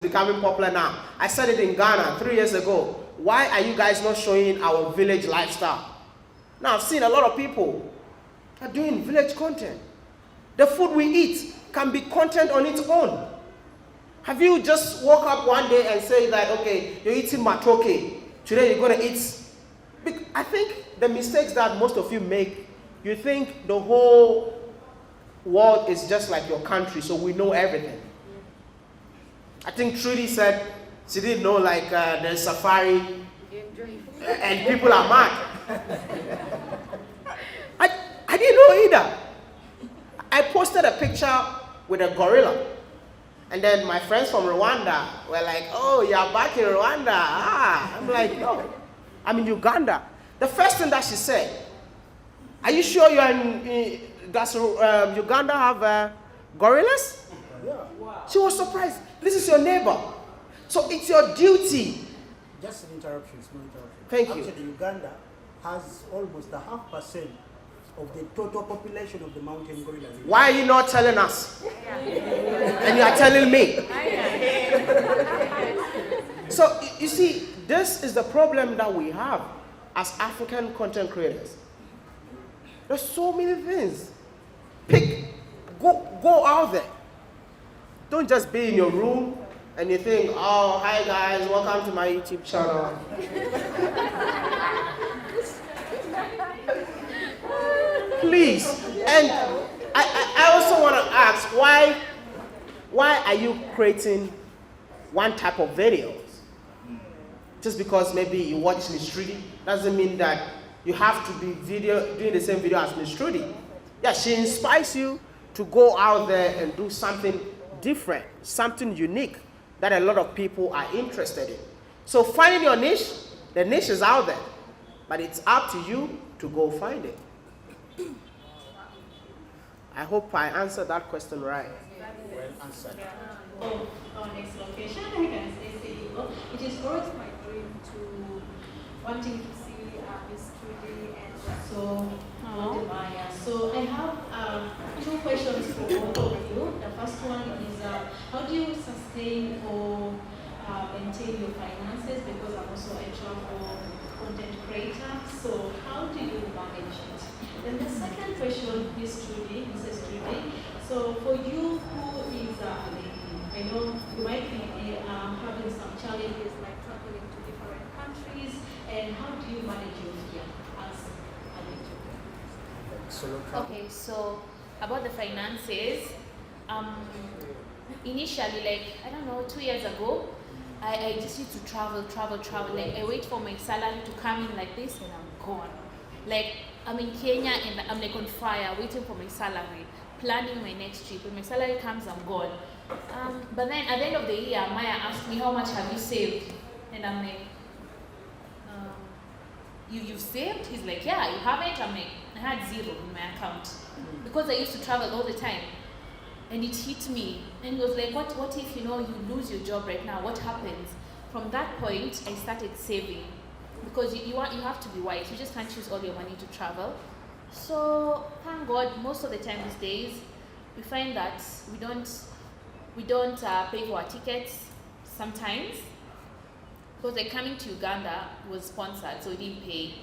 becoming popular now. I said it in Ghana 3 years ago. Why are you guys not showing our village lifestyle? Now I've seen a lot of people are doing village content. The food we eat can be content on its own. Have you just woke up one day and say that, okay, you're eating matoke, today you're going to eat? I think the mistakes that most of you make, you think the whole world is just like your country, so we know everything. I think Trudy said she didn't know like there's safari and people are mad. I didn't know either. I posted a picture with a gorilla. And then my friends from Rwanda were like, oh, you're back in Rwanda. Ah. I'm like, no, I'm in Uganda. The first thing that she said, are you sure you're in Uganda have gorillas? Yeah. Wow. She was surprised. This is your neighbor. So it's your duty. Just an interruption, small interruption. Thank you. Actually, Uganda has almost 0.5% of the total population of the mountain gorillas. Why are you not telling us? And you are telling me. So you see, this is the problem that we have as African content creators. There's so many things. Go out there. Don't just be in your room and you think, oh, hi guys, welcome to my YouTube channel. Please. And I also want to ask, why are you creating one type of videos? Just because maybe you watch Miss Trudy doesn't mean that you have to be doing the same video as Miss Trudy. Yeah, she inspires you to go out there and do something different, something unique that a lot of people are interested in. So finding your niche, the niche is out there, but it's up to you to go find it. I hope I answered that question right. Well answered. Our next location, I can say CEO. It is always my dream to wanting to see Miss Trudy and also Wode Maya. So I have 2 questions for both of you. The first one is how do you sustain or maintain your finances? Because I'm also a travel content creator. So how do you manage it? Then the second question is Mrs. Trudy. So for you who is I know you might be having some challenges like traveling to different countries, and how do you manage your fear as a YouTuber? Okay, so about the finances, initially, like, I don't know, 2 years ago, I just used to travel. Like, I wait for my salary to come in like this and I'm gone. Like, I'm in Kenya and I'm like on fire, waiting for my salary, planning my next trip. When my salary comes, I'm gone. But then at the end of the year, Maya asked me, how much have you saved? And I'm like, you've saved? He's like, yeah, you haven't? I'm like, I had 0 in my account. Because I used to travel all the time. And it hit me. And he was like, what if, you lose your job right now? What happens? From that point, I started saving. Because you have to be wise. You just can't use all your money to travel. So thank God, most of the time these days, we find that we don't pay for our tickets sometimes. Because like coming to Uganda was sponsored, so we didn't pay.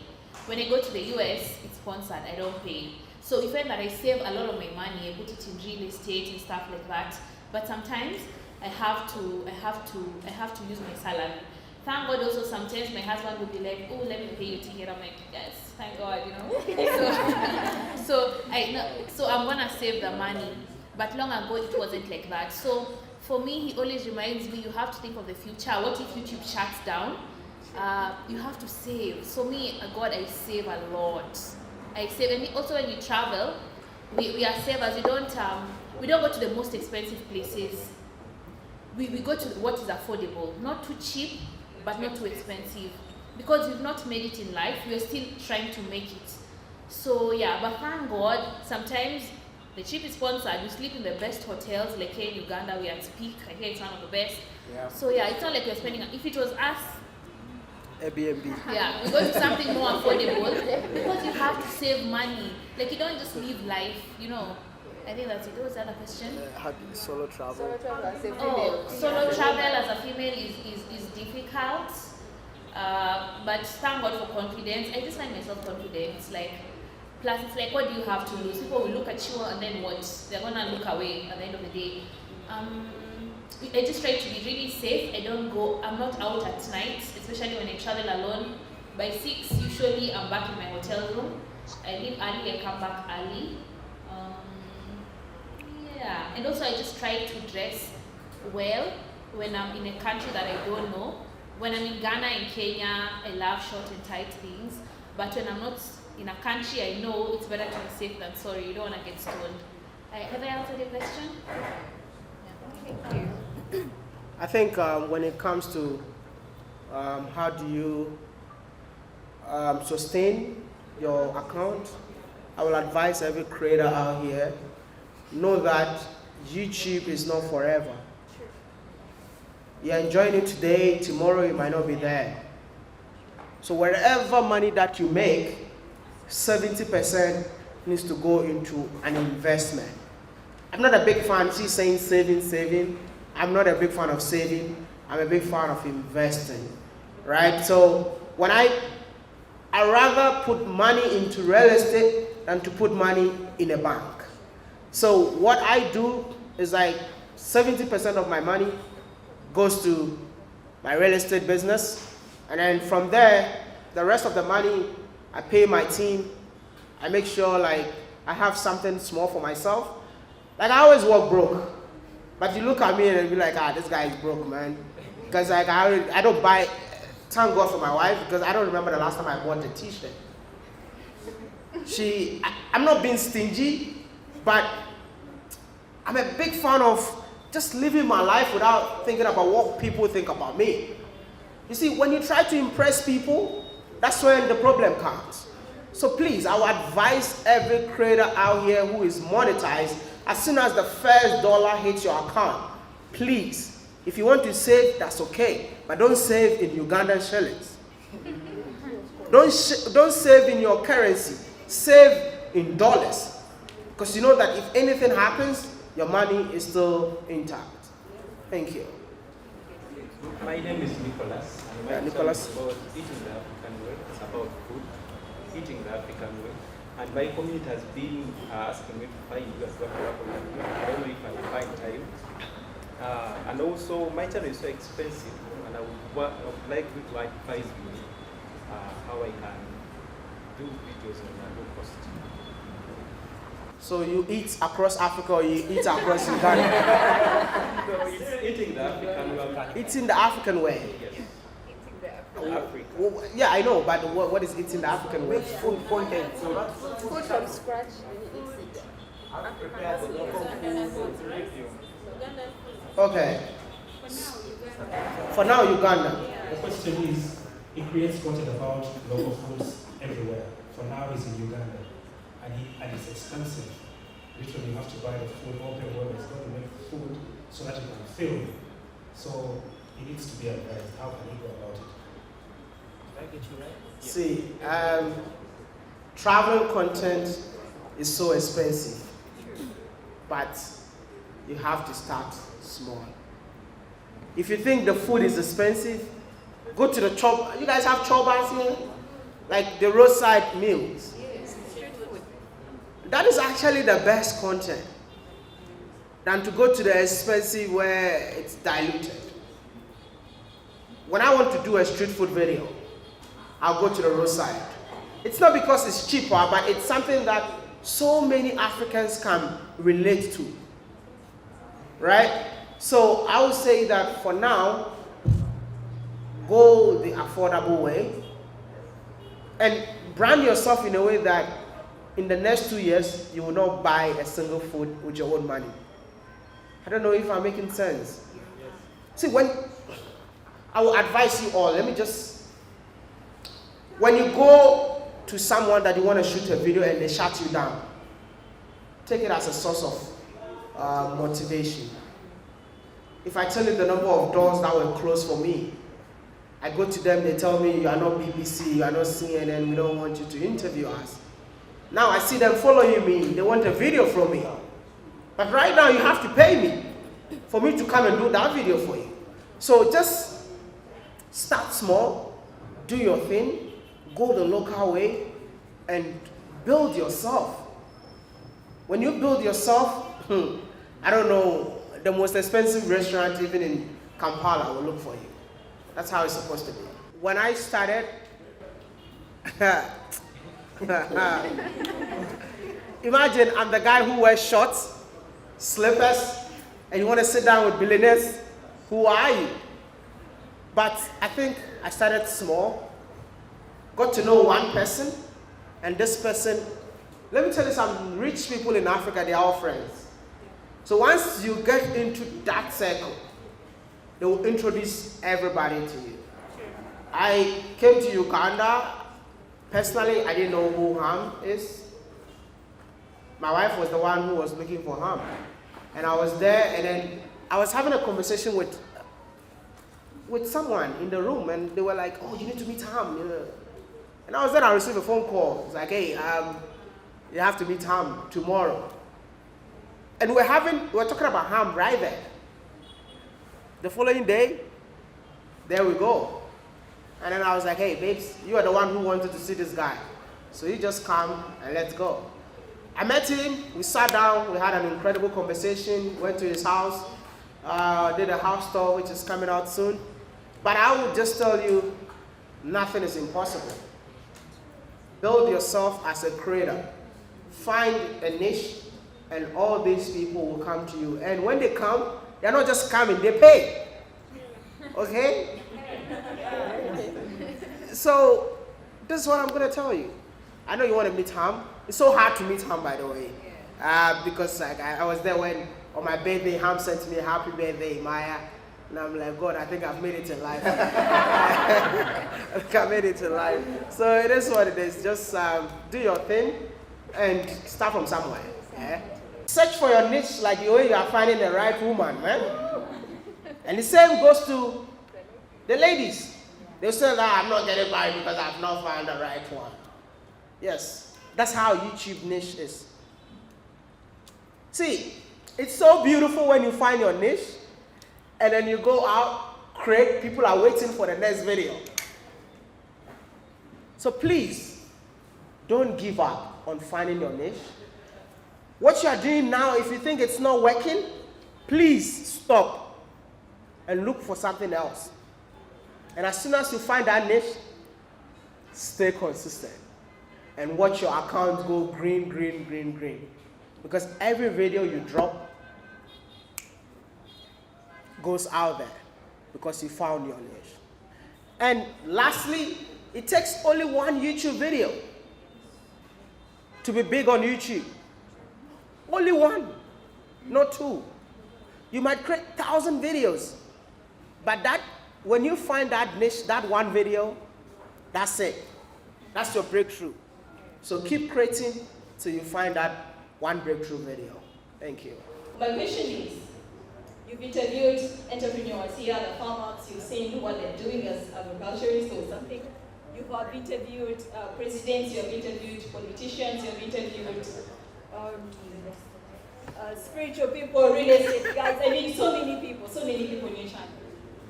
When I go to the US, it's sponsored, I don't pay. So we find that I save a lot of my money, I put it in real estate and stuff like that. But sometimes I have to use my salary. Thank God also sometimes my husband will be like, oh, let me pay your ticket. I'm like, yes, thank God, So I'm gonna save the money. But long ago it wasn't like that. So for me, he always reminds me, you have to think of the future. What if YouTube shuts down? You have to save. So me, God, I save a lot. I save, and also when you travel, we are savers. We don't go to the most expensive places. We go to what is affordable, not too cheap, but not too expensive. Because we've not made it in life, we're still trying to make it. So yeah, but thank God, sometimes the trip is sponsored. You sleep in the best hotels, like here in Uganda, we are at Peak. I hear it's one of the best. Yeah. So yeah, it's not like we're spending. If it was us, Airbnb. Yeah, we go to something more affordable because you have to save money. Like you don't just live life, I think that's it. What was the other question? How do you solo travel? Solo travel as a female. Oh, solo travel as a female is difficult. But thank God for confidence. I just find myself confident. It's like, plus it's like, what do you have to lose? People will look at you and then what? They're gonna look away at the end of the day. I just try to be really safe. I'm not out at night, especially when I travel alone. By 6, usually I'm back in my hotel room. I leave early, I come back early. Yeah, and also I just try to dress well when I'm in a country that I don't know. When I'm in Ghana and Kenya, I love short and tight things. But when I'm not in a country I know, it's better to be safe than sorry. You don't want to get stoned. Have I answered your question? Thank you. I think when it comes to how do you sustain your account, I will advise every creator out here, know that YouTube is not forever. You're enjoying it today, tomorrow you might not be there. So wherever money that you make, 70% needs to go into an investment. I'm not a big fan, she's saying saving. I'm not a big fan of saving. I'm a big fan of investing, right? So when I rather put money into real estate than to put money in a bank. So what I do is like 70% of my money goes to my real estate business. And then from there, the rest of the money, I pay my team. I make sure like I have something small for myself. Like I always walk broke. But you look at me and be like, this guy is broke, man. Because like I don't buy, thank God for my wife, because I don't remember the last time I bought a t-shirt. I'm not being stingy, but I'm a big fan of just living my life without thinking about what people think about me. You see, when you try to impress people, that's when the problem comes. So please, I would advise every creator out here who is monetized, as soon as the first dollar hits your account, please, if you want to save, that's okay, but don't save in Ugandan shillings. Don't save in your currency, save in dollars. Because you know that if anything happens, your money is still intact. Thank you. My name is Nicholas. Yeah, Nicholas. It's about eating the African way. It's about food, eating the African way. And my community has been asking me to find you as well. I don't know if I will find time. And also, my channel is so expensive, and I would like you to advise me how I can do videos on a low cost. So you eat across Africa or you eat across Uganda? So it's eating the African way. Eating the African way. Yes. Eating the Africa. Well, yeah, I know, but what is eating the African way? Food content. food from scratch, then you eat it. Okay. For now, Uganda. The question is, he creates content about local foods everywhere. For now, he's in Uganda, and it's expensive. Literally, you have to buy the food, open web, it's got to make food so that you can film. So he needs to be advised. How can he go about it? Did I get you right? See, travel content is so expensive, but you have to start small. If you think the food is expensive, go to the chop. You guys have choppers here? Like the roadside meals. Yes, street food. That is actually the best content than to go to the expensive where it's diluted. When I want to do a street food video, I'll go to the roadside. It's not because it's cheaper, but it's something that so many Africans can relate to. Right? So I would say that for now, go the affordable way and brand yourself in a way that in the next 2 years, you will not buy a single food with your own money. I don't know if I'm making sense. See, when I will advise you all, when you go to someone that you want to shoot a video and they shut you down, take it as a source of motivation. If I tell you the number of doors that were closed for me, I go to them, they tell me, you are not BBC, you are not CNN, we don't want you to interview us. Now I see them following me, they want a video from me. But right now you have to pay me for me to come and do that video for you. So just start small, do your thing, go the local way, and build yourself. When you build yourself, I don't know, the most expensive restaurant even in Kampala will look for you. That's how it's supposed to be. When I started, imagine I'm the guy who wears shorts, slippers, and you want to sit down with billionaires. Who are you? But I think I started small, got to know one person, and this person, let me tell you, some rich people in Africa, they are all friends. So once you get into that circle, they will introduce everybody to you. I came to Uganda. Personally, I didn't know who Ham is. My wife was the one who was looking for Ham. And I was there, and then I was having a conversation with someone in the room, and they were like, oh, you need to meet Ham. And I was there, I received a phone call. It's like, hey, you have to meet Ham tomorrow. And we're talking about Ham right there. The following day, there we go. And then I was like, hey, babes, you are the one who wanted to see this guy. So you just come and let's go. I met him, we sat down, we had an incredible conversation, went to his house, did a house tour, which is coming out soon. But I would just tell you, nothing is impossible. Build yourself as a creator. Find a niche, and all these people will come to you. And when they come, they're not just coming, they pay. Okay? So, this is what I'm going to tell you. I know you want to meet Ham. It's so hard to meet Ham, by the way. Because like, I was there when, on my birthday, Ham sent me a happy birthday, Maya. And I'm like, God, I think I've made it in life. I think I made it in life. So it is what it is. Just do your thing and start from somewhere. Yeah? Search for your niche like the way you are finding the right woman, man. And the same goes to the ladies. They say that I'm not getting married because I've not found the right one. Yes, that's how YouTube niche is. See, it's so beautiful when you find your niche, and then you go out, create, people are waiting for the next video. So please, don't give up on finding your niche. What you are doing now, if you think it's not working, please stop and look for something else. And as soon as you find that niche, stay consistent and watch your account go green, green, green, green. Because every video you drop goes out there because you found your niche. And lastly, it takes only one YouTube video to be big on YouTube. Only one, not two. You might create 1,000 videos, but when you find that niche, that one video, that's it. That's your breakthrough. So keep creating till you find that one breakthrough video. Thank you. My question is, you've interviewed entrepreneurs here, the farmers, you've seen what they're doing as agriculturists or something. You have interviewed presidents, you have interviewed politicians, you have interviewed spiritual people, real estate guys. I mean, so many people in your channel.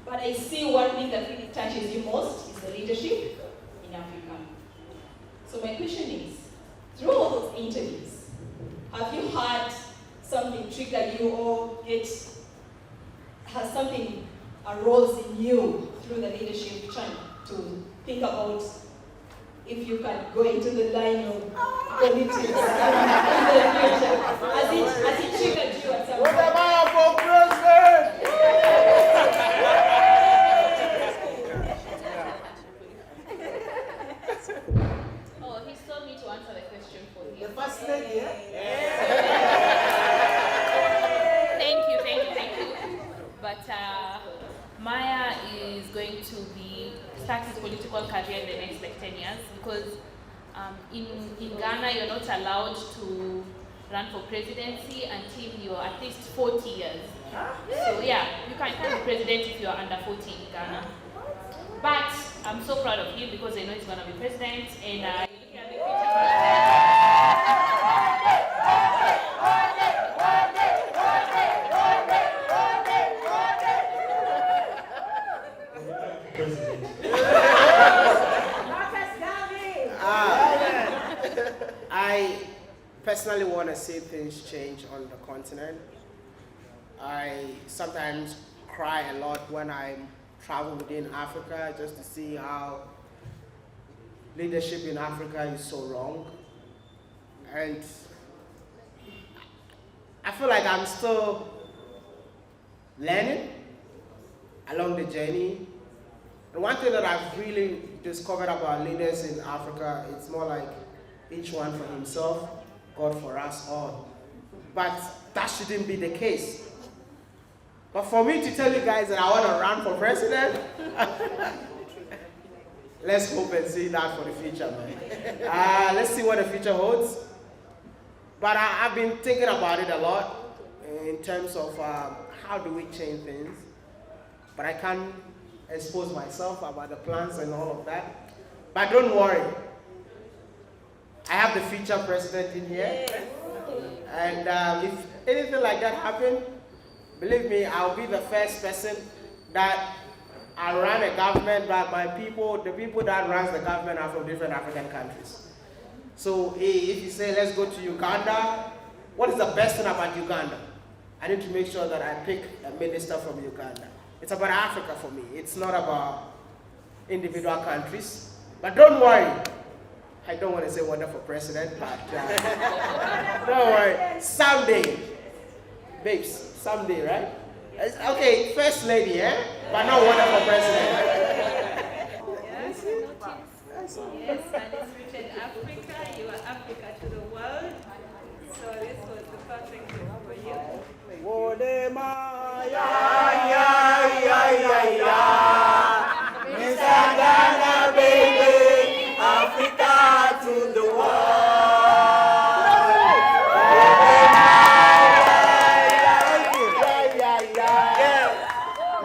But I see one thing that really touches you most is the leadership in Africa. So my question is, through all those interviews, have you had something trigger you or has something arose in you through the leadership channel to think about if you can go into the line of politics in the future? Has it triggered you at some point? Wode Maya for president! Oh, he told me to answer the question for him. The first lady, yeah? Thank you. But Maya is going to start his political career in the next 10 years because in Ghana you're not allowed to run for presidency until you're at least 40 years. So yeah, you can't be president if you're under 40 in Ghana. But I'm so proud of him because I know he's going to be president and looking at the future. president. I personally want to see things change on the continent. I sometimes cry a lot when I travel within Africa just to see how leadership in Africa is so wrong. And I feel like I'm still learning along the journey. And one thing that I've really discovered about leaders in Africa, it's more like each one for himself, God for us all. But that shouldn't be the case. But for me to tell you guys that I want to run for president, let's hope and see that for the future, man. Let's see what the future holds. But I've been thinking about it a lot in terms of how do we change things. But I can't expose myself about the plans and all of that. But don't worry. I have the future president in here. And if anything like that happens, believe me, I'll be the first person that I run a government, but my people, the people that runs the government are from different African countries. So if you say, let's go to Uganda, what is the best thing about Uganda? I need to make sure that I pick a minister from Uganda. It's about Africa for me. It's not about individual countries. But don't worry. I don't want to say Wode for president, but don't worry. Someday, babes, someday, right? Okay, first lady, eh? But not Wode for president. Yes, and it's written Africa, you are Africa to the world. So this was the perfect gift for you. Wode Maya, Mr. Ghana, baby, Africa to the world.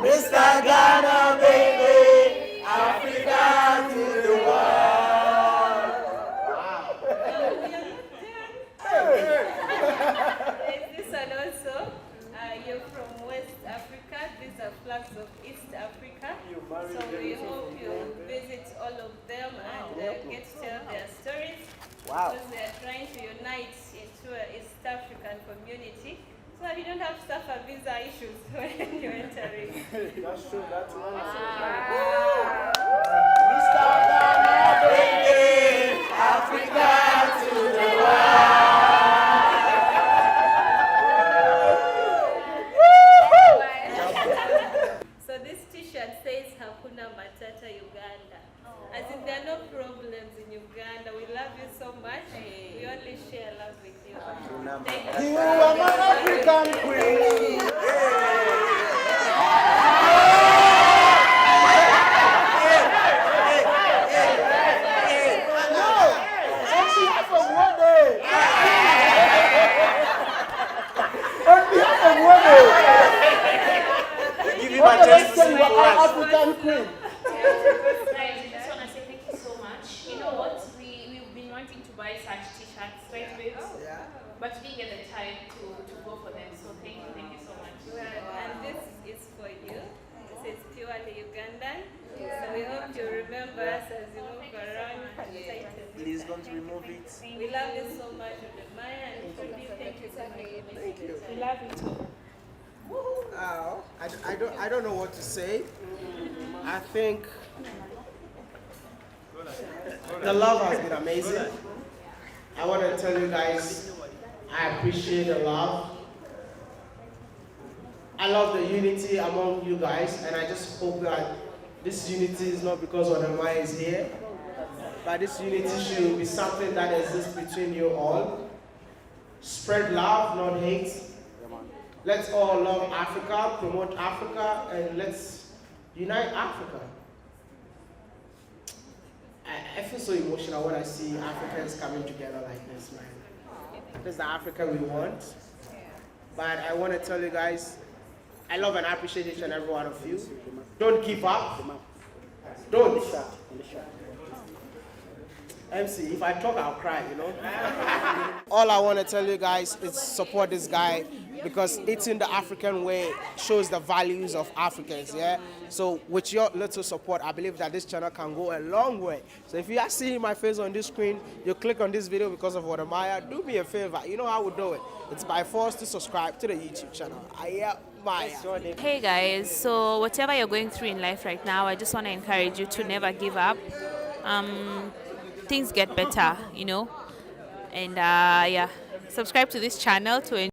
Mr. Ghana, baby, Africa to the world. This one also, you're from West Africa. These are flags of East Africa. So we hope you visit all of them and get to tell their stories. Wow. Because they are trying to unite into an East African community. So that you don't have to suffer visa issues when you're entering. That's true, that's right. Mr. Ghana, baby, Africa to the So this t-shirt says Hakuna Matata Uganda. As in there are no problems in Uganda. We love you so much. We only share love with you. Thank you. You are my African queen. On behalf of Wode. On behalf of Wode. Give him What a can I chance to say? sing You for are us. African queen. Guys, I just want to say thank you so much. You know what? We've been wanting to buy such t-shirts, right, babes? Yeah. But we didn't get the time to go for them. So thank you so much. And this is for you. This is purely Ugandan. So we hope you remember us as you move around. Please don't remove it. We love you so much, Wode Maya, and Trudy, thank you so much. Thank you. We love you too. I don't know what to say. I think the love has been amazing. I want to tell you guys, I appreciate the love. I love the unity among you guys, and I just hope that this unity is not because Wode Maya is here, but this unity should be something that exists between you all. Spread love, not hate. Let's all love Africa, promote Africa, and let's unite Africa. I feel so emotional when I see Africans coming together like this, man. This is the Africa we want. But I want to tell you guys, I love and appreciate each and every one of you. Don't give up. Don't. MC, if I talk, I'll cry, you know. All I want to tell you guys is support this guy. because eating the African way shows the values of Africans, yeah? So with your little support, I believe that this channel can go a long way. So if you are seeing my face on this screen, you click on this video because of Wode Maya, do me a favor. You know how we do it. It's by force to subscribe to the YouTube channel. Maya. Hey guys, so whatever you're going through in life right now, I just want to encourage you to never give up. Things get better, you know, and yeah, subscribe to this channel to